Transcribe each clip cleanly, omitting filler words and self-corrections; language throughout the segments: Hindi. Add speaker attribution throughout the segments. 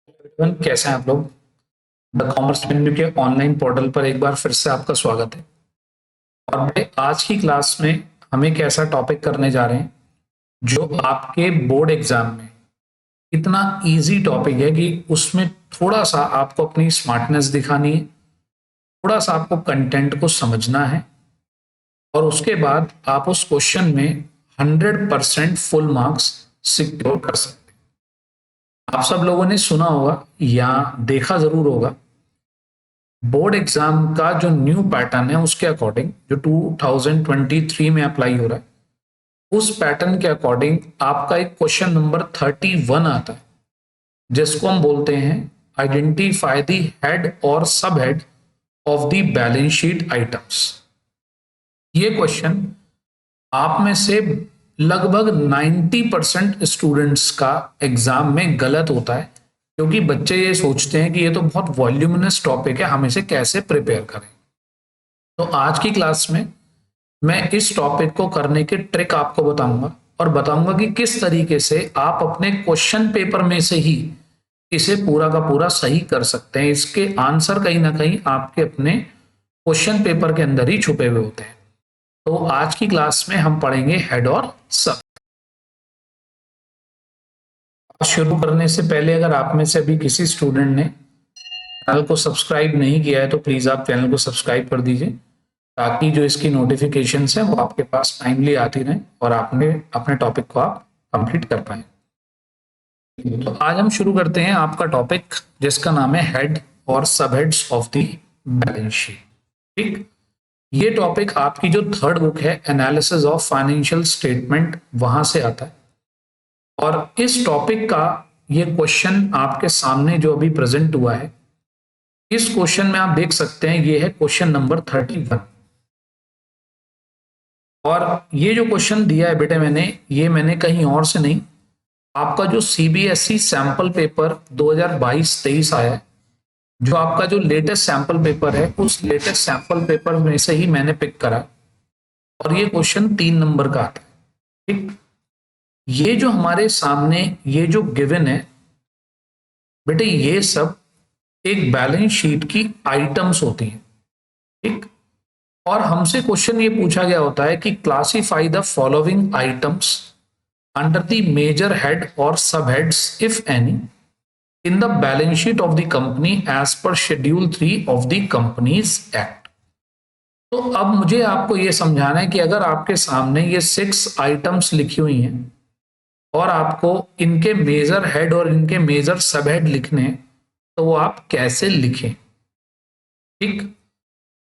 Speaker 1: एवरीवन, कैसे हैं आप लोग। द कॉमर्स मेन्यू के ऑनलाइन पोर्टल पर एक बार फिर से आपका स्वागत है। और बेटे, आज की क्लास में हम एक ऐसा टॉपिक करने जा रहे हैं जो आपके बोर्ड एग्जाम में इतना इजी टॉपिक है कि उसमें थोड़ा सा आपको अपनी स्मार्टनेस दिखानी है, थोड़ा सा आपको कंटेंट को समझना है और उसके बाद आप उस क्वेश्चन में 100% फुल मार्क्स सिक्योर कर सकते हैं। आप सब लोगों ने सुना होगा या देखा जरूर होगा, बोर्ड एग्जाम का जो न्यू पैटर्न है उसके अकॉर्डिंग जो 2023 में अप्लाई हो रहा है, उस पैटर्न के अकॉर्डिंग आपका एक क्वेश्चन नंबर 31 आता है जिसको हम बोलते हैं आइडेंटिफाई द हेड और सब head of the balance sheet items. ये क्वेश्चन आप में से लगभग 90% स्टूडेंट्स का एग्जाम में गलत होता है, क्योंकि बच्चे ये सोचते हैं कि ये तो बहुत वॉल्यूमिनस टॉपिक है, हम इसे कैसे प्रिपेयर करें। तो आज की क्लास में मैं इस टॉपिक को करने के ट्रिक आपको बताऊंगा और बताऊंगा कि किस तरीके से आप अपने क्वेश्चन पेपर में से ही इसे पूरा का पूरा सही कर सकते हैं। इसके आंसर कहीं ना कहीं आपके अपने क्वेश्चन पेपर के अंदर ही छुपे हुए होते हैं। तो आज की क्लास में हम पढ़ेंगे हेड और सब। शुरू करने से पहले अगर आप में से अभी किसी स्टूडेंट ने चैनल को सब्सक्राइब नहीं किया है तो प्लीज आप चैनल को सब्सक्राइब कर दीजिए, ताकि जो इसकी नोटिफिकेशन है वो आपके पास टाइमली आती रहे और आपने अपने टॉपिक को आप कंप्लीट कर पाए। तो आज हम शुरू करते हैं आपका टॉपिक जिसका नाम है हेड और sub heads of the balance sheet. ठीक, ये टॉपिक आपकी जो थर्ड बुक है एनालिसिस ऑफ फाइनेंशियल स्टेटमेंट, वहां से आता है। और इस टॉपिक का ये क्वेश्चन आपके सामने जो अभी प्रेजेंट हुआ है, इस क्वेश्चन में आप देख सकते हैं ये है क्वेश्चन नंबर 31। और ये जो क्वेश्चन दिया है बेटे मैंने कहीं और से नहीं, आपका जो सीबीएसई सैंपल पेपर 2022-23 आया है, जो आपका जो लेटेस्ट सैंपल पेपर है, उस लेटेस्ट सैंपल पेपर में से ही मैंने पिक करा और ये क्वेश्चन 3 नंबर का आता है। ठीक, ये जो हमारे सामने ये जो गिवन है बेटे, ये सब एक बैलेंस शीट की आइटम्स होती हैं। ठीक, और हमसे क्वेश्चन ये पूछा गया होता है कि classify the following items under the major head और sub heads if any in the balance sheet of the company as per schedule 3 of the companies act. तो अब मुझे आपको ये समझाना है कि अगर आपके सामने ये 6 आइटम्स लिखी हुई हैं और आपको इनके मेजर हेड और इनके मेजर सब हेड लिखने हैं, तो वो आप कैसे लिखें। ठीक,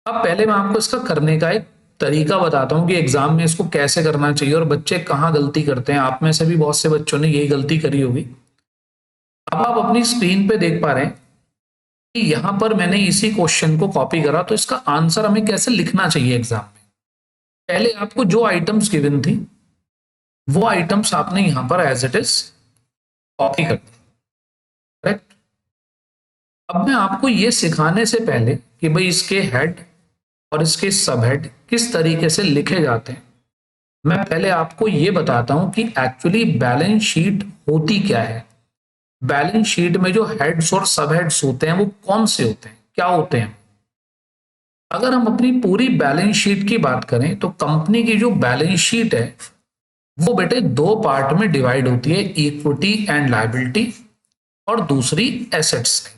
Speaker 1: अब पहले मैं आपको इसका करने का एक तरीका बताता हूं कि एग्जाम में इसको कैसे करना चाहिए और बच्चे कहां गलती करते हैं। आप में से भी बहुत से बच्चों ने यही गलती करी होगी। अब आप अपनी स्क्रीन पे देख पा रहे हैं कि यहां पर मैंने इसी क्वेश्चन को कॉपी करा, तो इसका आंसर हमें कैसे लिखना चाहिए एग्जाम में। पहले आपको जो आइटम्स गिवन थी वो आइटम्स आपने यहां पर एज इट इज कॉपी कर दी। करेक्ट। अब मैं आपको ये सिखाने से पहले कि भाई इसके हेड और इसके सब हेड किस तरीके से लिखे जाते हैं, मैं पहले आपको ये बताता हूं कि एक्चुअली बैलेंस शीट होती क्या है। बैलेंस शीट में जो हेड्स और सब हेड्स होते हैं वो कौन से होते हैं, क्या होते हैं। अगर हम अपनी पूरी बैलेंस शीट की बात करें तो कंपनी की जो बैलेंस शीट है वो बेटे 2 पार्ट में डिवाइड होती है, इक्विटी एंड लायबिलिटी और दूसरी एसेट्स।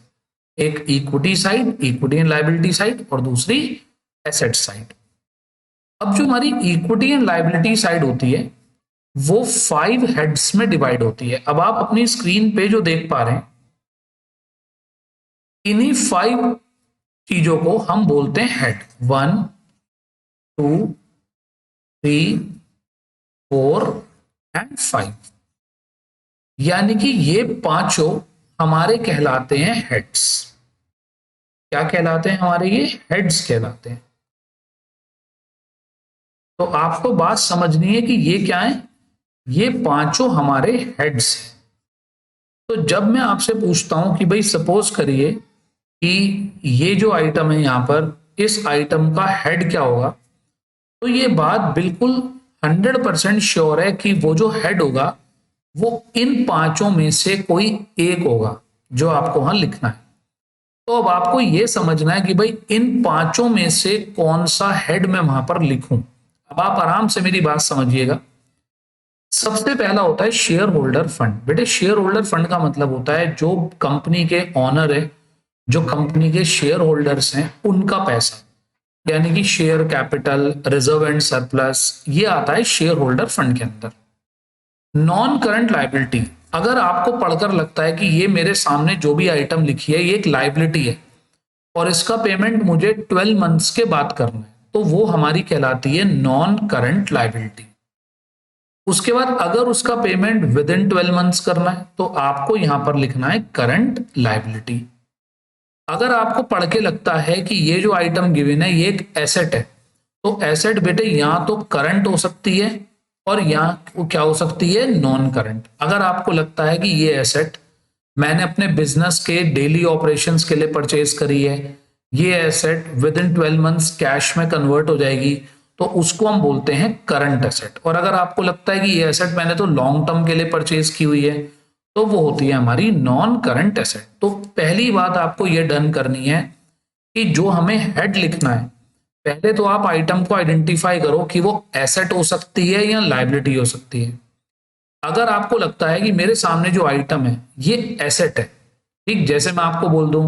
Speaker 1: एक equity side, equity and liability side, और दूसरी एसेट साइड। अब जो हमारी इक्विटी एंड लायबिलिटी साइड होती है वो 5 हेड्स में डिवाइड होती है। अब आप अपनी स्क्रीन पे जो देख पा रहे हैं, इन्हीं 5 चीजों को हम बोलते हैं हेड। 1, 2, 3, 4 एंड 5, यानी कि ये पांचों हमारे कहलाते हैं हेड्स। क्या कहलाते हैं हमारे, ये हेड्स कहलाते हैं। तो आपको बात समझनी है कि ये क्या है, ये पांचों हमारे हेड्स हैं। तो जब मैं आपसे पूछता हूं कि भाई सपोज करिए कि ये जो आइटम है यहां पर, इस आइटम का हेड क्या होगा, तो ये बात बिल्कुल 100% श्योर है कि वो जो हेड होगा वो इन पांचों में से कोई एक होगा। जो आपको वहां लिखना है। तो अब आपको यह समझना है कि भाई इन पांचों में से कौन सा हेड मैं वहां पर लिखूं। अब आप आराम से मेरी बात समझिएगा। सबसे पहला होता है शेयर होल्डर फंड। बेटे शेयर होल्डर फंड का मतलब होता है जो कंपनी के ऑनर है, जो कंपनी के शेयर होल्डर्स हैं, उनका पैसा, यानी कि share capital, reserve and surplus, ये आता है शेयर होल्डर फंड के अंदर। नॉन करंट लाइबिलिटी, अगर आपको पढ़कर लगता है कि ये मेरे सामने जो भी आइटम लिखी है ये एक लाइबिलिटी है और इसका पेमेंट मुझे 12 मंथ्स के बाद करना है, तो वो हमारी कहलाती है नॉन करंट लाइबिलिटी। उसके बाद अगर उसका पेमेंट विद इन 12 मंथ्स करना है तो आपको यहां पर लिखना है करंट लाइबिलिटी। अगर आपको पढ़ के लगता है कि ये जो आइटम गिवन है ये एक एसेट है, तो एसेट बेटे यहां तो करंट हो सकती है और यहाँ क्या हो सकती है, नॉन करंट। अगर आपको लगता है कि ये एसेट मैंने अपने बिजनेस के डेली ऑपरेशंस के लिए परचेज करी है, ये asset with in 12 months cash में कन्वर्ट हो जाएगी, तो उसको हम बोलते हैं करंट एसेट। और अगर आपको लगता है कि ये एसेट मैंने तो लॉन्ग टर्म के लिए परचेज की हुई है, तो वो होती है हमारी नॉन करंट एसेट। तो पहली बात आपको ये डन करनी है कि जो हमें हेड लिखना है, पहले तो आप आइटम को आइडेंटिफाई करो कि वो एसेट हो सकती है या लायबिलिटी हो सकती है। अगर आपको लगता है कि मेरे सामने जो आइटम है ये एसेट है, ठीक, जैसे मैं आपको बोल दूं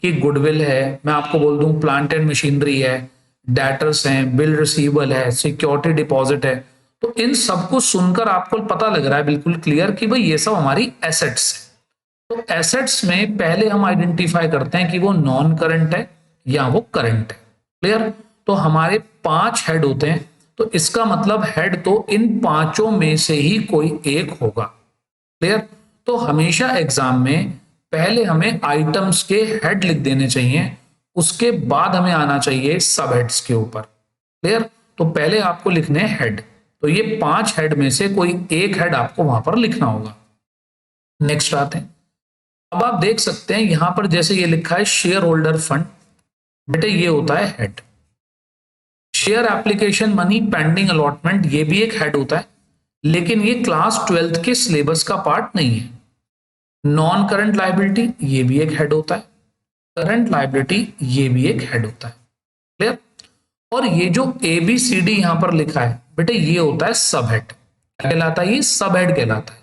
Speaker 1: कि गुडविल है, मैं आपको बोल दूं प्लांट एंड मशीनरी है, डेटर्स हैं, बिल रिसीवेबल है, सिक्योरिटी डिपॉजिट है, तो इन सबको सुनकर आपको पता लग रहा है बिल्कुल क्लियर कि भाई ये सब हमारी एसेट्स है। तो एसेट्स में पहले हम आइडेंटिफाई करते हैं कि वो नॉन करंट है या वो करंट है। क्लियर? तो हमारे 5 हेड होते हैं, तो इसका मतलब हेड तो इन पांचों में से ही कोई एक होगा। क्लियर? तो हमेशा एग्जाम में पहले हमें आइटम्स के हेड लिख देने चाहिए, उसके बाद हमें आना चाहिए सब हेड्स के ऊपर। क्लियर? तो पहले आपको लिखने हेड, तो ये 5 हेड में से कोई एक हेड आपको वहां पर लिखना होगा। नेक्स्ट आते हैं। अब आप देख सकते हैं यहां पर जैसे ये लिखा है शेयर होल्डर फंड, बेटे ये होता है head. Share application money pending allotment, ये भी एक हेड होता है, लेकिन ये क्लास 12th के सिलेबस का पार्ट नहीं है। नॉन करंट लायबिलिटी, ये भी एक हेड होता है। करंट लायबिलिटी, ये भी एक हेड होता है। क्लियर? और ये जो ABCD यहां पर लिखा है बेटे ये होता है सब हेड। क्या कहलाता है? ये सब हेड कहलाता है।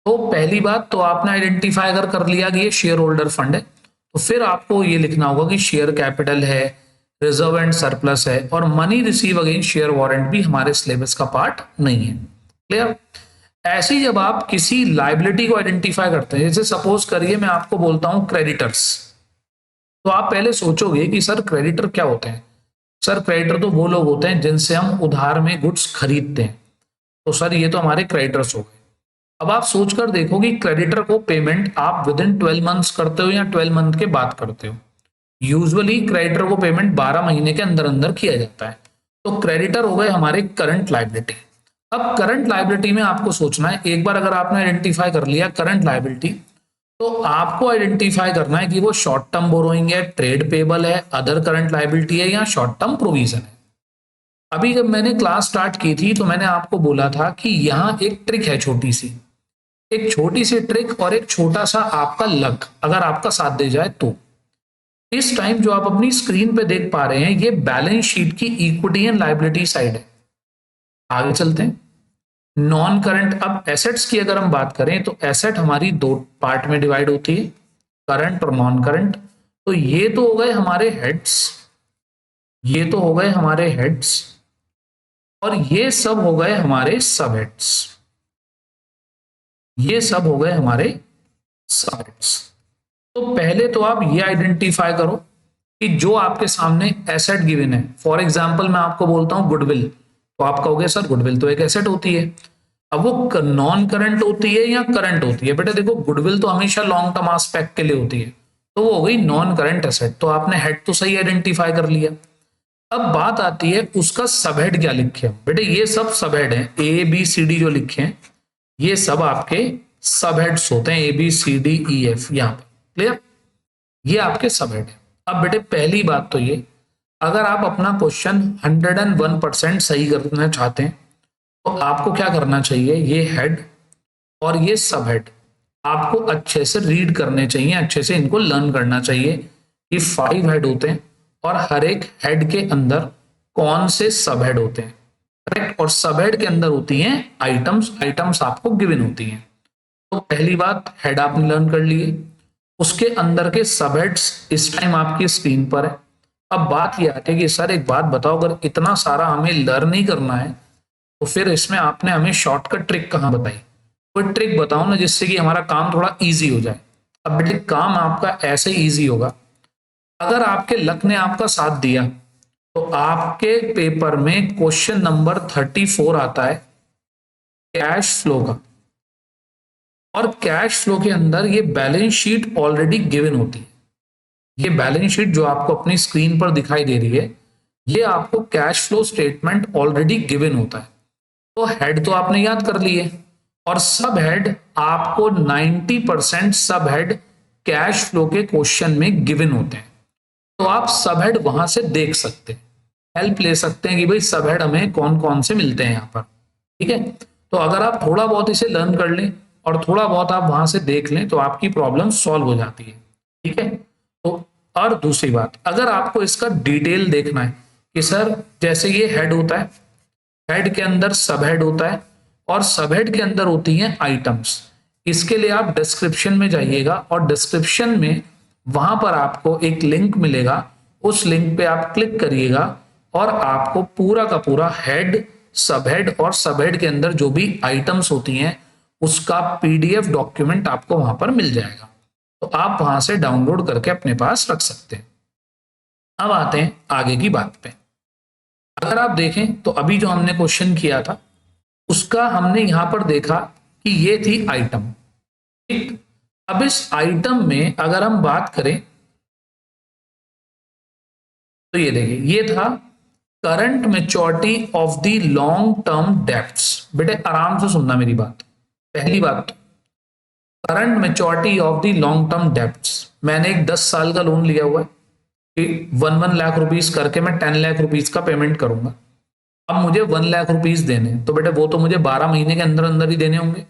Speaker 1: तो पहली बात तो आपने आइडेंटिफाई अगर कर लिया कि ये शेयर होल्डर फंड है, तो फिर आपको ये लिखना होगा कि शेयर कैपिटल है, रिजर्व एंड सरप्लस है, और money receive against share warrant भी हमारे सिलेबस का पार्ट नहीं है। क्लियर? ऐसे जब आप किसी लाइबिलिटी को आइडेंटिफाई करते हैं, जैसे सपोज करिए मैं आपको बोलता हूं क्रेडिटर्स, तो आप पहले सोचोगे कि सर क्रेडिटर क्या होते हैं। सर क्रेडिटर तो वो लोग होते हैं जिनसे हम उधार में गुड्स खरीदते हैं, तो सर ये तो हमारे क्रेडिटर्स हो गए। अब आप सोचकर देखो कि क्रेडिटर को पेमेंट आप विद इन 12 मंथ्स करते हो या 12 मंथ के बाद करते हो। यूजुअली क्रेडिटर को पेमेंट 12 महीने के अंदर अंदर किया जाता है। तो क्रेडिटर हो गए हमारे करंट लायबिलिटी। अब करंट लायबिलिटी में आपको सोचना है, एक बार अगर आपने आइडेंटिफाई कर लिया करंट लायबिलिटी, तो आपको आइडेंटिफाई करना है कि वो शॉर्ट टर्म बोरोइंग है, ट्रेड पेबल है, अदर करंट लायबिलिटी है या शॉर्ट टर्म प्रोविजन है। अभी जब मैंने क्लास स्टार्ट की थी तो मैंने आपको बोला था कि यहां एक ट्रिक है, छोटी सी, एक छोटी सी ट्रिक और एक छोटा सा आपका लक अगर आपका साथ दे जाए तो। इस टाइम जो आप अपनी स्क्रीन पे देख पा रहे हैं ये बैलेंस शीट की इक्विटी एंड लायबिलिटी साइड है। आगे चलते हैं। नॉन करंट, अब एसेट्स की अगर हम बात करें तो एसेट हमारी 2 पार्ट में डिवाइड होती है, करंट और नॉन करंट। तो ये तो हो गए हमारे हेड्स, ये तो हो गए हमारे हेड्स, और ये सब हो गए हमारे सब हेड्स, ये सब हो गए हमारे सब हेड्स। तो पहले तो आप ये आइडेंटिफाई करो कि जो आपके सामने एसेट गिवन है, फॉर एग्जांपल मैं आपको बोलता हूं गुडविल, तो आप कहोगे सर गुडविल तो एक एसेट होती है। अब वो नॉन करंट होती है या करंट होती है? बेटा देखो गुडविल तो हमेशा लॉन्ग टर्म एस्पेक्ट के लिए होती है, तो वो हो गई नॉन करंट एसेट। तो आपने हेड तो सही आइडेंटिफाई कर लिया। अब बात आती है उसका सबहेड क्या लिखे। बेटे ये सब सबहेड है, ABCD जो लिखे हैं ये सब आपके सबहेड्स होते हैं, ABCDEF यहाँ पे। क्लियर? ये आपके सबहेड है। अब बेटे पहली बात तो ये, अगर आप अपना क्वेश्चन 101% सही करना चाहते हैं तो आपको क्या करना चाहिए, ये हेड और ये सबहेड आपको अच्छे से रीड करने चाहिए, अच्छे से इनको लर्न करना चाहिए कि 5 हेड होते हैं और हर एक हेड के अंदर कौन से सब हेड होते हैं, करेक्ट। और सब हेड के अंदर होती हैं आइटम्स, आइटम्स आपको गिवन होती हैं। तो पहली बात हेड आपने लर्न कर लिए, उसके अंदर के सब हेड्स इस टाइम आपकी स्क्रीन पर है। अब बात यह आती है कि सर एक बात बताओ, अगर इतना सारा हमें लर्न ही करना है तो फिर इसमें आपने हमें शॉर्टकट ट्रिक कहाँ बताई, कोई ट्रिक बताओ ना जिससे कि हमारा काम थोड़ा इजी हो जाए। अब बेटे काम आपका ऐसे इजी होगा, अगर आपके लक ने आपका साथ दिया तो आपके पेपर में क्वेश्चन नंबर 34 आता है कैश फ्लो का, और कैश फ्लो के अंदर ये बैलेंस शीट ऑलरेडी गिवन होती है। ये बैलेंस शीट जो आपको अपनी स्क्रीन पर दिखाई दे रही है, ये आपको cash flow statement already given होता है। तो हेड तो आपने याद कर लिए, और सब हेड आपको 90% सब हेड कैश फ्लो के क्वेश्चन में गिवन होते हैं। तो आप सब हेड वहां से देख सकते हैं, हेल्प ले सकते हैं कि भाई सब हेड हमें कौन कौन से मिलते हैं यहाँ पर, ठीक है। तो अगर आप थोड़ा बहुत इसे लर्न कर लें और थोड़ा बहुत आप वहां से देख लें तो आपकी प्रॉब्लम सॉल्व हो जाती है, ठीक है। तो और दूसरी बात, अगर आपको इसका डिटेल देखना है कि सर जैसे ये हेड होता है, हेड के अंदर सब हेड होता है और सब हेड के अंदर होती हैं आइटम्स, इसके लिए आप डिस्क्रिप्शन में जाइएगा और डिस्क्रिप्शन में वहां पर आपको एक लिंक मिलेगा, उस लिंक पे आप क्लिक करिएगा और आपको पूरा का पूरा हेड, सब हेड और सब हेड के अंदर जो भी आइटम्स होती हैं उसका पीडीएफ डॉक्यूमेंट आपको वहां पर मिल जाएगा। तो आप वहां से डाउनलोड करके अपने पास रख सकते हैं। अब आते हैं आगे की बात पे। अगर आप देखें तो अभी जो हमने क्वेश्चन किया था उसका हमने यहां पर देखा कि ये थी आइटम, ठीक। अब इस आइटम में अगर हम बात करें तो ये देखिए, ये था current maturity of the long term debts. बेटे आराम से सुनना मेरी बात। पहली बात, current maturity of the long term debts, मैंने एक 10 साल का लोन लिया हुआ है कि 1 लाख रुपीस करके मैं 10 लाख रुपीस का पेमेंट करूंगा। अब मुझे 1 लाख रुपीस देने, तो बेटे वो तो मुझे 12 महीने के अंदर अंदर ही देने होंगे।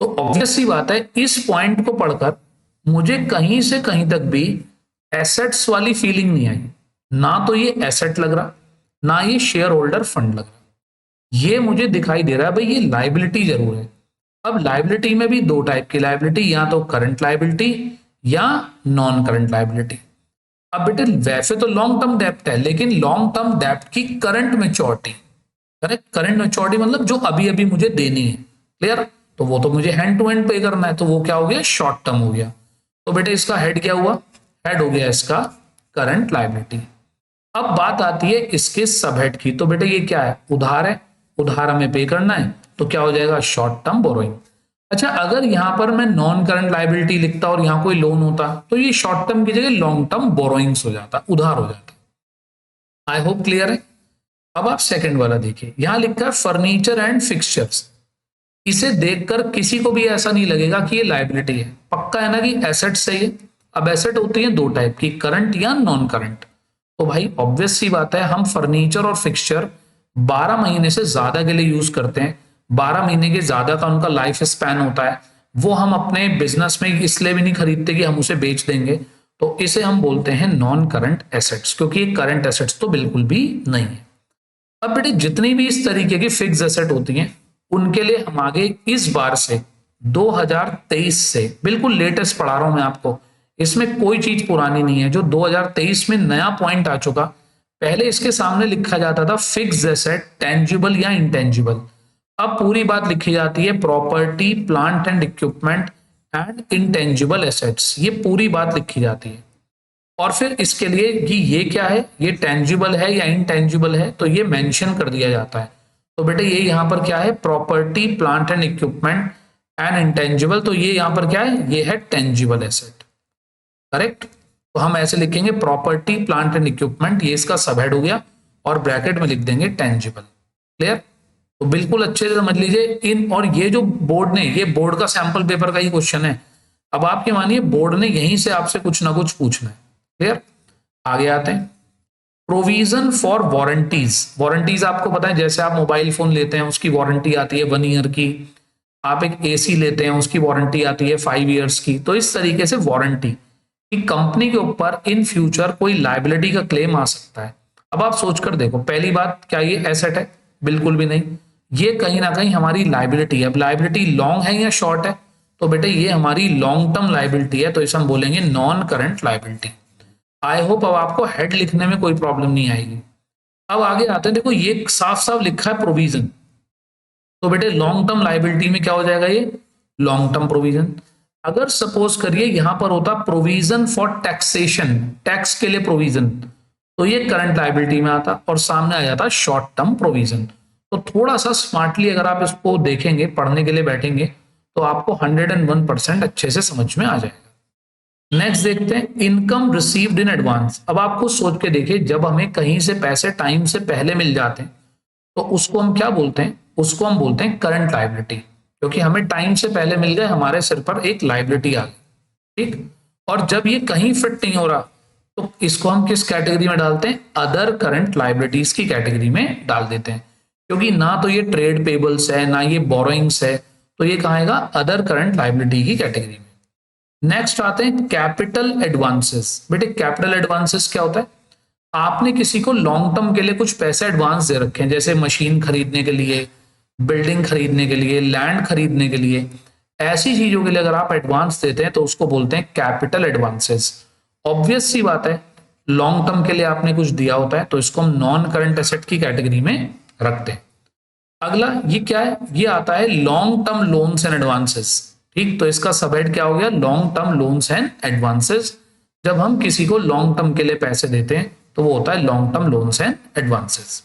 Speaker 1: तो ऑब्वियस सी बात है, इस पॉइंट को पढ़कर मुझे कहीं से कहीं तक भी एसेट्स वाली फीलिंग नहीं आई। ना तो ये एसेट लग रहा, ना ये शेयर होल्डर फंड लग रहा। ये मुझे दिखाई दे रहा है भाई ये लाइबिलिटी जरूर है। अब लाइबिलिटी में भी दो टाइप की लाइबिलिटी, या तो करंट लाइबिलिटी या नॉन करंट लाइबिलिटी। अब बेटे वैसे तो लॉन्ग टर्म डेप्ट है, लेकिन लॉन्ग टर्म डेप्ट की current maturity, correct, current maturity मतलब जो अभी अभी मुझे देनी है, क्लियर। तो वो तो मुझे हैंड टू हैंड पे करना है, तो वो क्या हो गया, शॉर्ट टर्म हो गया। तो बेटे इसका हेड क्या हुआ, हेड हो गया इसका करंट लाइबिलिटी। अब बात आती है इसके सब हेड की। तो बेटे ये क्या है, उधार है, उधार हमें पे करना है, तो क्या हो जाएगा, शॉर्ट टर्म बोरोइंग। अच्छा, अगर यहां पर मैं नॉन करंट लाइबिलिटी लिखता और यहां कोई लोन होता तो ये शॉर्ट टर्म की जगह लॉन्ग टर्म बोरोइंग्स हो जाता, उधार हो जाता। आई होप क्लियर है। अब आप सेकंड वाला देखिए, यहां लिखा है फर्नीचर एंड फिक्सचर्स। इसे देखकर किसी को भी ऐसा नहीं लगेगा कि ये लाइबिलिटी है, पक्का है ना कि एसेट सही है। अब एसेट होती है दो टाइप की, करंट या नॉन करंट। तो भाई ऑब्वियस सी बात है, हम फर्नीचर और फिक्सचर 12 महीने से ज्यादा के लिए यूज करते हैं, 12 महीने के ज्यादा का उनका लाइफ स्पैन होता है। वो हम अपने बिजनेस में इसलिए भी नहीं खरीदते कि हम उसे बेच देंगे, तो इसे हम बोलते हैं नॉन करंट एसेट्स, क्योंकि ये करंट एसेट्स तो बिल्कुल भी नहीं है। अब बेटे जितनी भी इस तरीके की फिक्स एसेट होती हैं उनके लिए हम आगे इस बार से 2023 से बिल्कुल लेटेस्ट पढ़ा रहा हूं मैं आपको, इसमें कोई चीज पुरानी नहीं है। जो 2023 में नया पॉइंट आ चुका, पहले इसके सामने लिखा जाता था फिक्स एसेट टेंजिबल या इंटेंजिबल, अब पूरी बात लिखी जाती है property, plant and equipment and intangible assets, ये पूरी बात लिखी जाती है। और फिर इसके लिए कि ये क्या है, ये टेंजिबल है या इनटेंजिबल है, तो ये मेंशन कर दिया जाता है। तो बेटे ये यहां पर क्या है, property, plant and equipment and intangible, तो ये यहां पर क्या है, ये है टेंजिबल एसेट, करेक्ट। तो हम ऐसे लिखेंगे प्रॉपर्टी, प्लांट एंड इक्विपमेंट, ये इसका सबहेड हो गया, और ब्रैकेट में लिख देंगे टेंजिबल, क्लियर। तो बिल्कुल अच्छे से समझ लीजिए इन, और ये जो बोर्ड ने, ये बोर्ड का सैंपल पेपर का ही क्वेश्चन है। अब आपके मानिए बोर्ड ने यहीं से आपसे कुछ ना कुछ पूछना है, क्लियर। आगे आते हैं, प्रोविजन फॉर वारंटीज। वारंटीज आपको पता है, जैसे आप मोबाइल फोन लेते हैं उसकी वारंटी आती है 1 ईयर की, आप एक एसी लेते हैं, उसकी वारंटी आती है 5 इयर्स की। तो इस तरीके से वारंटी कि कंपनी के ऊपर इन फ्यूचर कोई लाइबिलिटी का क्लेम आ सकता है। अब आप सोचकर देखो, पहली बात, क्या ये एसेट है? बिल्कुल भी नहीं, ये कहीं ना कहीं हमारी लाइबिलिटी है। अब लाइबिलिटी लॉन्ग है या शॉर्ट है? तो बेटे ये हमारी लॉन्ग टर्म लाइबिलिटी है, तो इसे हम बोलेंगे non current liability. I hope अब आपको हेड लिखने में कोई प्रॉब्लम नहीं आएगी। अब आगे आते हैं, देखो ये साफ साफ लिखा है प्रोविजन, तो बेटे लॉन्ग टर्म लाइबिलिटी में क्या हो जाएगा? ये लॉन्ग टर्म प्रोविजन। अगर सपोज करिए यहां पर होता प्रोविजन फॉर टैक्सेशन, टैक्स के लिए प्रोविजन, तो ये करंट लाइबिलिटी में आता और सामने आ जाता शॉर्ट टर्म प्रोविजन। तो थोड़ा सा स्मार्टली अगर आप इसको देखेंगे, पढ़ने के लिए बैठेंगे, तो आपको 101% अच्छे से समझ में आ जाएगा। नेक्स्ट देखते हैं इनकम रिसीव्ड इन एडवांस। अब आप खुद सोच के देखिए, जब हमें कहीं से पैसे टाइम से पहले मिल जाते हैं तो उसको हम क्या बोलते हैं? उसको हम बोलते हैं करंट लाइबिलिटी, क्योंकि हमें टाइम से पहले मिल गए, हमारे सिर पर एक लाइबिलिटी आ गई, ठीक। और जब ये कहीं फिट नहीं हो रहा तो इसको हम किस कैटेगरी में डालते हैं? अदर करंट लाइबिलिटीज की कैटेगरी में डाल देते हैं, क्योंकि ना तो ये ट्रेड पेबल्स है ना ये बोरोइंग्स है, तो ये कहाँ आएगा? अदर करंट लाइबिलिटी की कैटेगरी में। नेक्स्ट आते हैं कैपिटल एडवांसेस। बेटे कैपिटल एडवांसेस क्या होता है? आपने किसी को लॉन्ग टर्म के लिए कुछ पैसे एडवांस दे रखे हैं, जैसे मशीन खरीदने के लिए, बिल्डिंग खरीदने के लिए, लैंड खरीदने के लिए, ऐसी चीजों के लिए अगर आप एडवांस देते हैं तो उसको बोलते हैं कैपिटल एडवांसेस। ऑब्वियस सी बात है, लॉन्ग टर्म के लिए आपने कुछ दिया होता है, तो इसको हम नॉन करंट एसेट की कैटेगरी में रखते हैं। अगला ये क्या है? ये आता है long term loans and advances, ठीक। तो इसका सबहेड क्या हो गया? Long term loans and advances. जब हम किसी को लॉन्ग टर्म के लिए पैसे देते हैं तो वो होता है long term loans and advances.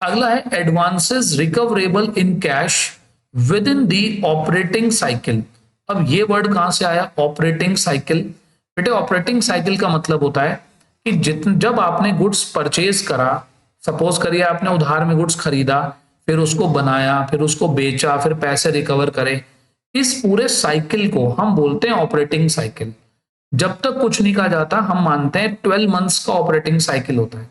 Speaker 1: अगला है advances recoverable in cash with in the operating cycle. अब ये वर्ड कहां से आया? Operating cycle. बेटे ऑपरेटिंग साइकिल का मतलब होता है कि जब आपने गुड्स परचेज करा, सपोज करिए आपने उधार में गुड्स खरीदा, फिर उसको बनाया, फिर उसको बेचा, फिर पैसे रिकवर करे, इस पूरे साइकिल को हम बोलते हैं ऑपरेटिंग साइकिल। जब तक कुछ नहीं कहा जाता हम मानते हैं 12 मंथ्स का ऑपरेटिंग साइकिल होता है।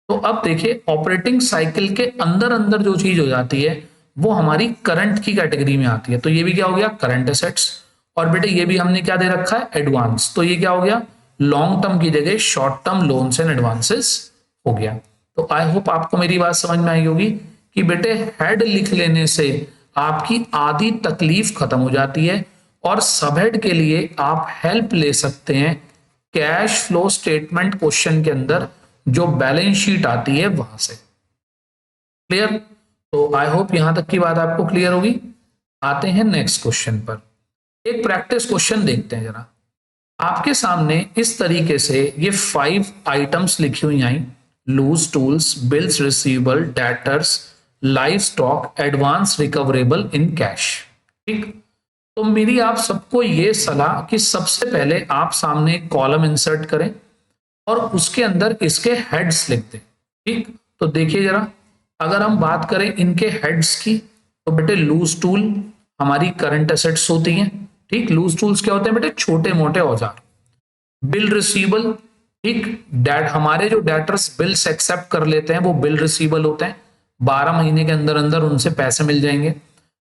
Speaker 1: तो अब देखिए ऑपरेटिंग साइकिल के अंदर अंदर जो चीज हो जाती है वो हमारी करंट की कैटेगरी में आती है। तो ये भी क्या हो गया? Current assets. और बेटे ये भी हमने क्या दे रखा है? एडवांस। तो ये क्या हो गया? लॉन्ग टर्म की जगह short term loans and advances हो गया। तो आई होप आपको मेरी बात समझ में आई होगी कि बेटे हेड लिख लेने से आपकी आधी तकलीफ खत्म हो जाती है, और सबहेड के लिए आप हेल्प ले सकते हैं कैश फ्लो स्टेटमेंट क्वेश्चन के अंदर जो बैलेंस शीट आती है वहां से। क्लियर? तो आई होप यहां तक की बात आपको क्लियर होगी। आते हैं नेक्स्ट क्वेश्चन पर। एक प्रैक्टिस क्वेश्चन देखते हैं जरा। आपके सामने इस तरीके से ये 5 आइटम्स लिखी हुई आई, loose tools, bills receivable, debtors, live stock, advance recoverable in cash, ठीक। तो मेरी आप सबको ये सलाह कि सबसे पहले आप सामने एक कॉलम इंसर्ट करें और उसके अंदर इसके हेड्स लिख दें, ठीक। तो देखिए जरा, अगर हम बात करें इनके हेड्स की, तो बेटे लूज टूल हमारी करंट एसेट्स होती हैं, ठीक। लूज टूल्स क्या होते हैं बेटे? छोटे मोटे औजार। बिल रिसीवेबल, ठीक, डेट हमारे जो डेटर्स बिल्स एक्सेप्ट कर लेते हैं वो बिल रिसीवेबल होते हैं, 12 महीने के अंदर अंदर उनसे पैसे मिल जाएंगे।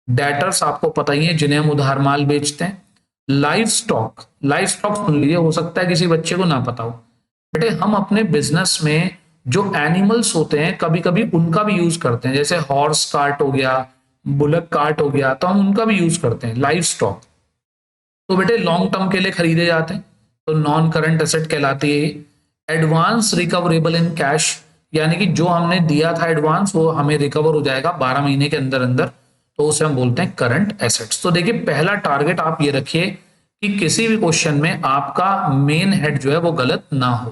Speaker 1: डेटर्स आपको पता ही है जिन्हें हम उधार माल बेचते हैं। लाइव स्टॉक, लाइव स्टॉक सुन लीजिए, हो सकता है किसी बच्चे को ना पता हो। बेटे हम अपने बिजनेस में जो एनिमल्स होते हैं कभी कभी उनका भी यूज करते हैं, जैसे हॉर्स कार्ट हो गया, बुलक कार्ट हो गया, तो हम उनका भी यूज करते हैं, लाइव स्टॉक। तो बेटे लॉन्ग टर्म के लिए खरीदे जाते हैं, तो नॉन करंट एसेट कहलाती है। एडवांस रिकवरेबल इन कैश, यानी कि जो हमने दिया था एडवांस वो हमें रिकवर हो जाएगा 12 महीने के अंदर अंदर, तो उसे हम बोलते हैं करंट एसेट्स। तो देखिए पहला टारगेट आप ये रखिए कि किसी भी क्वेश्चन में आपका मेन हेड जो है वो गलत ना हो,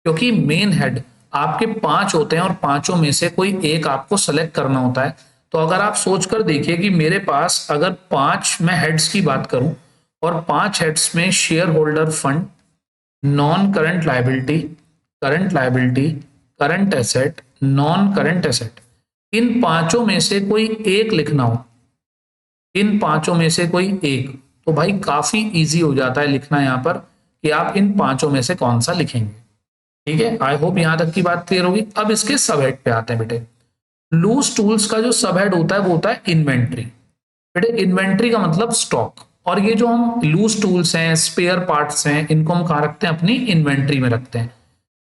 Speaker 1: क्योंकि मेन हेड आपके 5 होते हैं और पांचों में से कोई एक आपको सेलेक्ट करना होता है। तो अगर आप सोचकर देखिए कि मेरे पास अगर 5 मैं हेड्स की बात करूं और 5 हेड्स में share holder fund, non current liability, current liability, current asset, non current asset, इन पांचों में से कोई एक लिखना हो, इन पांचों में से कोई एक, तो भाई काफी इजी हो जाता है लिखना यहाँ पर कि आप इन पांचों में से कौन सा लिखेंगे, ठीक है। आई होप यहां तक की बात क्लियर होगी। अब इसके सब हेड पे आते हैं बेटे। लूज टूल्स का जो सब हेड होता है वो होता है इन्वेंट्री। बेटे इन्वेंट्री का मतलब स्टॉक, और ये जो हम लूज टूल्स हैं, स्पेयर पार्ट्स हैं, इनको हम कहाँ रखते हैं? अपनी इन्वेंट्री में रखते हैं।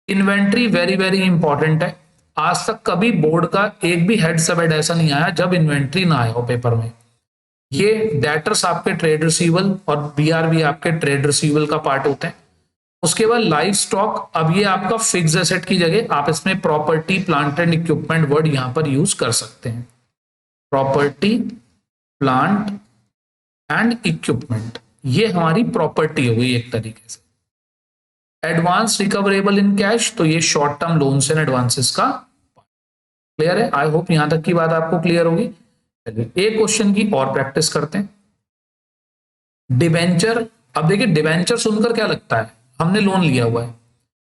Speaker 1: इन्वेंट्री वेरी वेरी इंपॉर्टेंट है। आज तक कभी बोर्ड का एक भी हेड सब हेड ऐसा नहीं आया जब इन्वेंट्री ना आया हो पेपर में। ये डेटर्स आपके ट्रेड रिसीवल और बीआरबी आपके ट्रेड रिसीवल का पार्ट होते हैं। उसके बाद लाइव स्टॉक, अब ये आपका फिक्स एसेट की जगह आप इसमें property plant and equipment word यहां पर यूज कर सकते हैं। प्रॉपर्टी प्लांट एंड इक्विपमेंट, ये हमारी प्रॉपर्टी हो गई एक तरीके से। एडवांस रिकवरेबल इन कैश, तो ये short term loans and advances का क्लियर है। आई होप यहां तक की बात आपको क्लियर होगी। चलिए एक क्वेश्चन की और प्रैक्टिस करते हैं। डिबेंचर, अब देखिए डिबेंचर सुनकर क्या लगता है, हमने लोन लिया हुआ है।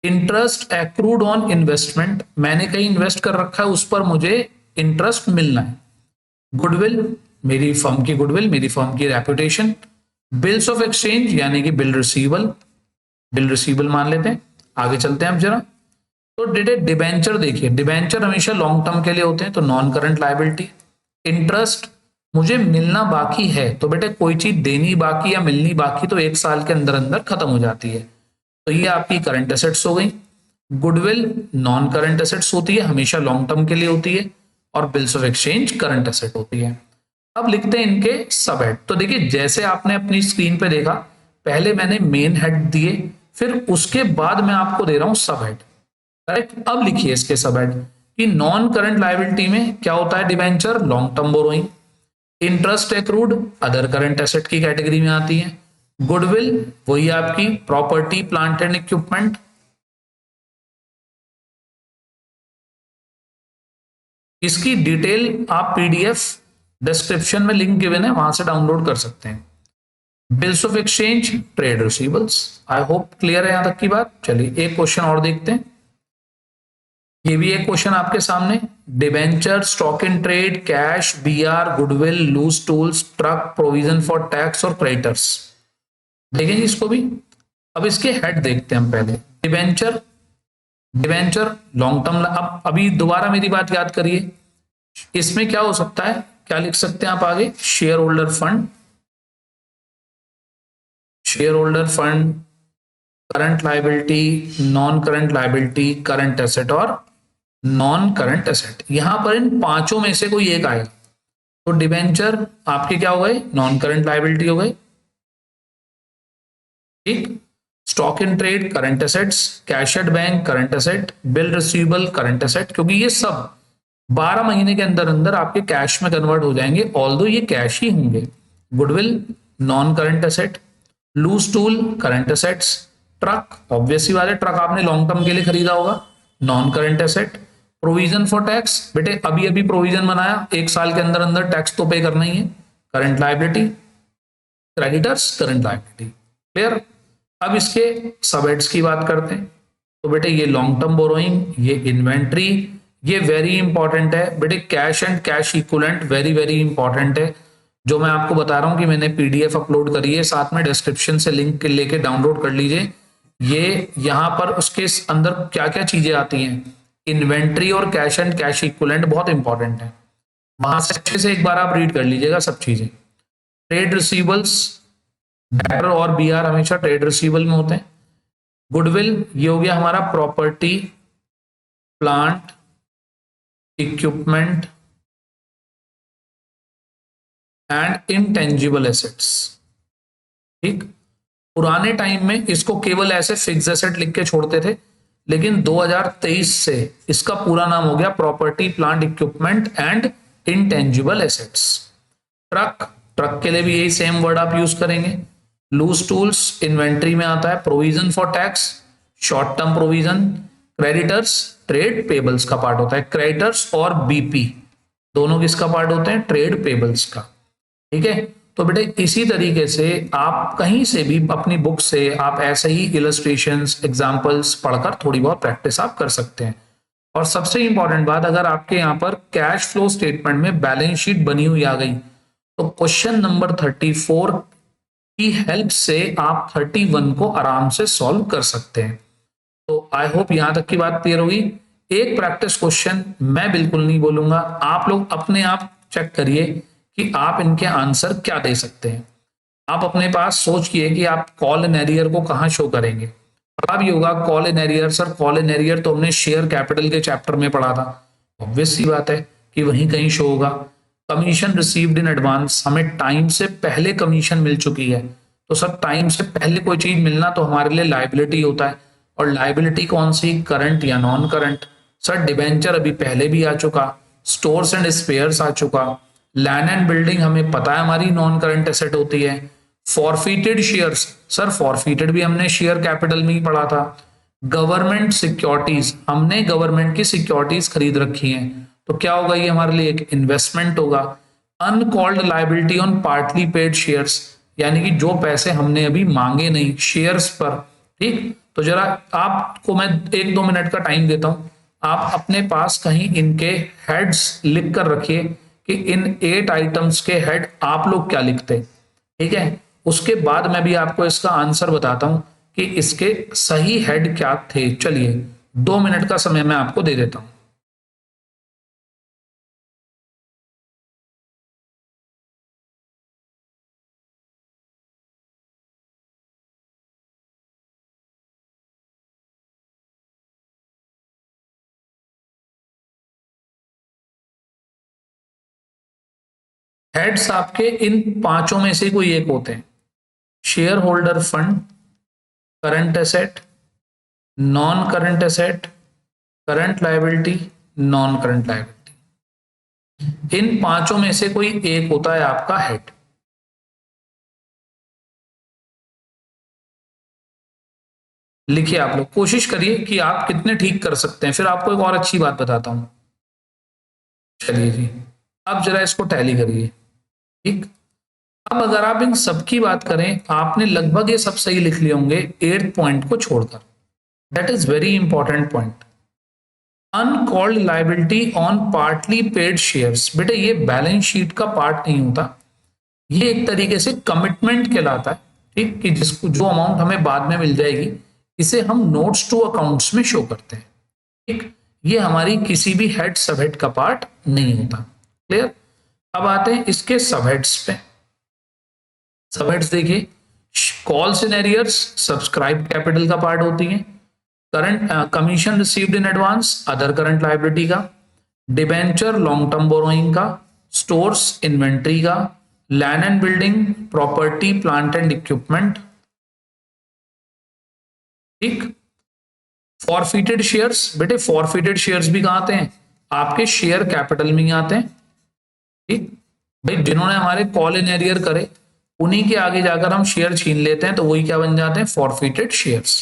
Speaker 1: इंटरेस्ट एक्रूड ऑन इन्वेस्टमेंट, मैंने कहीं इन्वेस्ट कर रखा है, उस पर मुझे इंटरेस्ट मिलना है। गुडविल, मेरी फर्म की गुडविल, मेरी फर्म की रेपुटेशन। बिल्स ऑफ एक्सचेंज यानी कि बिल रिसीवल, बिल रिसीवल मान लेते हैं। आगे चलते हैं अब जरा। तो डिबेंचर देखिए, डिबेंचर हमेशा लॉन्ग टर्म के लिए होते हैं, तो नॉन करंट लायबिलिटी। इंटरेस्ट मुझे मिलना बाकी है, तो बेटे कोई चीज देनी बाकी या मिलनी बाकी तो एक साल के अंदर अंदर खत्म हो जाती है, तो ये आपकी करंट एसेट्स हो गई। गुडविल नॉन करंट एसेट्स होती है, हमेशा लॉन्ग टर्म के लिए होती है, और bills of exchange current asset होती है। अब लिखते हैं इनके सब हेड। तो देखिए जैसे आपने अपनी स्क्रीन पे देखा, पहले मैंने मेन हेड दिए, फिर उसके बाद मैं आपको दे रहा हूं सब हेड, करेक्ट। अब लिखिए इसके सब हेड कि नॉन करंट लायबिलिटी में क्या होता है? Debenture long term borrowing. Interest accrued other current asset की कैटेगरी में आती है। गुडविल वही आपकी प्रॉपर्टी प्लांट एंड इक्विपमेंट। इसकी डिटेल आप पीडीएफ डिस्क्रिप्शन में लिंक गिवन है, वहां से डाउनलोड कर सकते हैं। Bills of exchange trade receivables. I hope clear है यहां तक की बात। चलिए एक क्वेश्चन और देखते हैं। ये भी एक क्वेश्चन आपके सामने। Debenture, stock in trade, cash, BR, goodwill, loose tools, truck, provision for tax और क्रेडिटर्स। देखेंगे इसको भी। अब इसके हेड देखते हैं हम पहले। Debenture, debenture long term. अब अभी दोबारा मेरी बात याद करिए, इसमें क्या हो सकता है, क्या लिख सकते हैं आप आगे? Share holder fund, share holder fund, current liability, non current liability, current asset और नॉन करंट एसेट। यहां पर इन पांचों में से कोई एक आएगा, तो डिबेंचर आपके क्या हो गए? नॉन करंट लायबिलिटी हो गए, ठीक। Stock in trade current assets, cash at bank current asset, bill receivable current asset, क्योंकि ये सब 12 महीने के अंदर अंदर आपके कैश में कन्वर्ट हो जाएंगे, ऑल्दो ये कैश ही होंगे। Goodwill non current asset, loose tool current assets, truck obviously वाले ट्रक आपने लॉन्ग टर्म के लिए खरीदा होगा, non current asset. Provision for tax, बेटे अभी अभी प्रोविजन बनाया, एक साल के अंदर अंदर टैक्स तो पे करना ही है, current liability. Creditors current liability, clear. अब इसके सबहेड्स की बात करते हैं। तो बेटे ये लॉन्ग टर्म बोरोइंग, ये इन्वेंट्री, ये वेरी इंपॉर्टेंट है बेटे। Cash and cash equivalent very very important है, जो मैं आपको बता रहा हूं कि मैंने पीडीएफ अपलोड करी है, साथ में डिस्क्रिप्शन से लिंक लेके डाउनलोड कर लीजिए। ये यहां पर उसके अंदर क्या क्या चीजें आती हैं, इन्वेंट्री और कैश एंड कैश इक्विवेलेंट बहुत इंपॉर्टेंट है, वहां से अच्छे से एक बार आप रीड कर लीजिएगा सब चीजें। ट्रेड रिसीवल्स, डेटर और बीआर हमेशा ट्रेड रिसीवल में होते हैं। गुडविल ये हो गया हमारा property plant equipment and intangible assets, ठीक। पुराने टाइम में इसको केवल ऐसे फिक्स एसेट लिख के छोड़ते थे, लेकिन 2023 से इसका पूरा नाम हो गया property plant equipment and intangible assets. Truck, truck के लिए भी यही सेम वर्ड आप यूज करेंगे। लूज टूल्स इन्वेंट्री में आता है। Provision for tax short term provision. Creditors trade payables का पार्ट होता है, क्रेडिटर्स और बीपी दोनों किसका पार्ट होते हैं? ट्रेड पेबल्स का, ठीक है। तो बेटे इसी तरीके से आप कहीं से भी अपनी बुक से आप ऐसे ही इलस्ट्रेशंस एग्जांपल्स पढ़कर थोड़ी बहुत प्रैक्टिस आप कर सकते हैं। और सबसे इंपॉर्टेंट बात, अगर आपके यहाँ पर कैश फ्लो स्टेटमेंट में बैलेंस शीट बनी हुई आ गई, तो क्वेश्चन नंबर 34 की हेल्प से आप 31 को आराम से सॉल्व कर सकते हैं। तो आई होप यहां तक की बात क्लियर होगी। एक प्रैक्टिस क्वेश्चन मैं बिल्कुल नहीं बोलूंगा, आप लोग अपने आप चेक करिए कि आप इनके आंसर क्या दे सकते हैं। आप अपने पास सोच किए कि आप कॉल इन एरियर को कहां शो करेंगे। पता भी होगा call in arrear, sir call in arrear तो हमने शेयर कैपिटल के चैप्टर में पढ़ा था, ऑब्वियस सी बात है कि वहीं कहीं शो होगा। कमीशन रिसीव्ड इन एडवांस, हमें टाइम से पहले कमीशन मिल चुकी है, तो सर टाइम से पहले कोई चीज मिलना तो हमारे लिए लाइबिलिटी होता है, और लाइबिलिटी कौन सी, करंट या नॉन करंट। सर डिबेंचर अभी पहले भी आ चुका, स्टोर्स एंड स्पेयर्स आ चुका, लैंड एंड बिल्डिंग हमें पता है हमारी नॉन करंट एसेट होती है। फॉरफिटेड शेयर्स, सर फॉरफिटेड भी हमने शेयर कैपिटल में ही पढ़ा था। गवर्नमेंट सिक्योरिटीज, हमने गवर्नमेंट की सिक्योरिटीज खरीद रखी हैं, तो क्या होगा, ये हमारे लिए एक इन्वेस्टमेंट होगा। Uncalled liability on partly paid shares, यानी कि जो पैसे हमने अभी मांगे नहीं शेयर्स पर, ठीक। तो जरा आपको मैं 1-2 मिनट का टाइम देता हूं, आप अपने पास कहीं इनके हेड्स लिख कर रखिए कि इन 8 आइटम्स के हेड आप लोग क्या लिखते, ठीक है। उसके बाद मैं भी आपको इसका आंसर बताता हूं कि इसके सही हेड क्या थे। चलिए 2 मिनट का समय मैं आपको दे देता हूं। हेड्स आपके इन पांचों में से कोई एक होते हैं, share holder fund, current asset, non current asset, current liability, non current liability. इन पांचों में से कोई एक होता है आपका हेड। लिखिए, आप लोग कोशिश करिए कि आप कितने ठीक कर सकते हैं, फिर आपको एक और अच्छी बात बताता हूं। चलिए जी, अब जरा इसको टैली करिए, ठीक। अब अगर आप इन सब की बात करें, आपने लगभग ये सब सही लिख लिए होंगे 8th पॉइंट को छोड़कर। That is very important point. Uncalled liability on partly paid shares, बेटे ये बैलेंस शीट का पार्ट नहीं होता, ये एक तरीके से कमिटमेंट कहलाता है, ठीक, कि जिसको जो अमाउंट हमें बाद में मिल जाएगी इसे हम नोट्स टू अकाउंट्स में शो करते हैं, ठीक। ये हमारी किसी भी हेड सब हेड का पार्ट नहीं होता। क्लियर। अब आते हैं इसके सब हेड्स पे। सब हेड्स देखिए, calls in arrears subscribe capital का पार्ट होती है, current commission received in advance other current liability का, डिबेंचर लॉन्ग टर्म बोरोइंग का, स्टोर्स इन्वेंट्री का, land and building property plant and equipment, ठीक। फॉरफिटेड शेयर्स, बेटे फॉरफिटेड शेयर्स भी कहां आते हैं, आपके शेयर कैपिटल में ही आते हैं, ठीक। भाई जिन्होंने हमारे कॉल इन एरियर करे उन्हीं के आगे जाकर हम शेयर छीन लेते हैं, तो वही क्या बन जाते हैं, forfeited shares.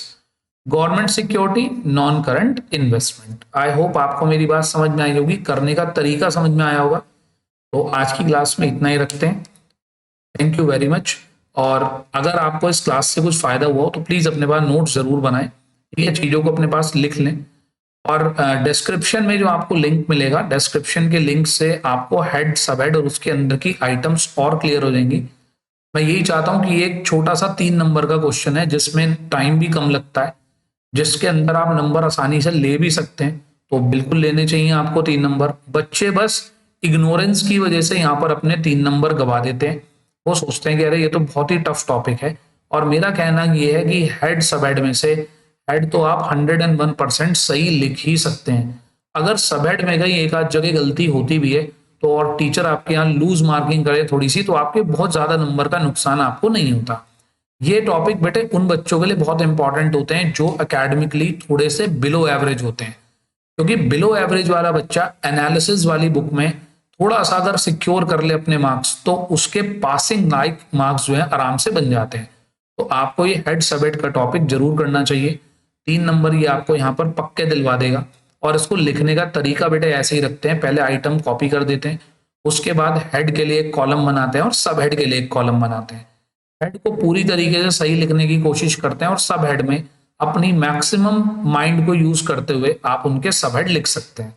Speaker 1: Government security, non current investment. I hope आपको मेरी बात समझ में आई होगी, करने का तरीका समझ में आया होगा। तो आज की क्लास में इतना ही रखते हैं। Thank you very much. और अगर आपको इस क्लास से कुछ फायदा हुआ हो तो प्लीज अपने पास नोट जरूर बनाएं, ये चीजों को अपने पास लिख लें। और डिस्क्रिप्शन में जो आपको लिंक मिलेगा, डिस्क्रिप्शन के लिंक से आपको हेड सब हेड और उसके अंदर की आइटम्स और क्लियर हो जाएंगी। मैं यही चाहता हूं कि एक छोटा सा 3 नंबर का क्वेश्चन है जिसमें टाइम भी कम लगता है, जिसके अंदर आप नंबर आसानी से ले भी सकते हैं, तो बिल्कुल लेने चाहिए आपको 3 नंबर। बच्चे बस इग्नोरेंस की वजह से यहाँ पर अपने 3 नंबर गवा देते हैं, वो सोचते हैं कि अरे ये तो बहुत ही टफ टॉपिक है। और मेरा कहना ये है कि हेड सब हेड में से हेड तो आप 101% सही लिख ही सकते हैं। अगर सब हेड में कहीं एक आध जगह गलती होती भी है तो और टीचर आपके यहाँ लूज मार्किंग करे थोड़ी सी, तो आपके बहुत ज्यादा नंबर का नुकसान आपको नहीं होता। ये टॉपिक बेटे उन बच्चों के लिए बहुत इंपॉर्टेंट होते हैं जो एकेडमिकली थोड़े से बिलो एवरेज होते हैं, क्योंकि बिलो एवरेज वाला बच्चा एनालिसिस वाली बुक में थोड़ा सा अगर सिक्योर कर ले अपने मार्क्स तो उसके पासिंग लाइक मार्क्स जो है आराम से बन जाते हैं। तो आपको ये हेड सब हेड का टॉपिक जरूर करना चाहिए। 3 नंबर ये आपको यहाँ पर पक्के दिलवा देगा। और इसको लिखने का तरीका बेटे ऐसे ही रखते हैं, पहले आइटम कॉपी कर देते हैं, उसके बाद हेड के लिए एक कॉलम बनाते हैं और सब हेड के लिए एक कॉलम बनाते हैं। हेड को पूरी तरीके से सही लिखने की कोशिश करते हैं और सब हेड में अपनी मैक्सिमम माइंड को यूज करते हुए आप उनके सब हेड लिख सकते हैं।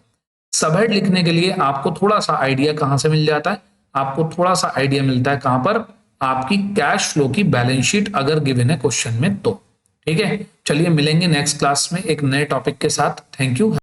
Speaker 1: सब हेड लिखने के लिए आपको थोड़ा सा आइडिया कहां से मिल जाता है, आपको थोड़ा सा आइडिया मिलता है कहां पर, आपकी कैश फ्लो की बैलेंस शीट अगर गिवन है क्वेश्चन में तो। ठीक है, चलिए मिलेंगे नेक्स्ट क्लास में एक नए टॉपिक के साथ। Thank you.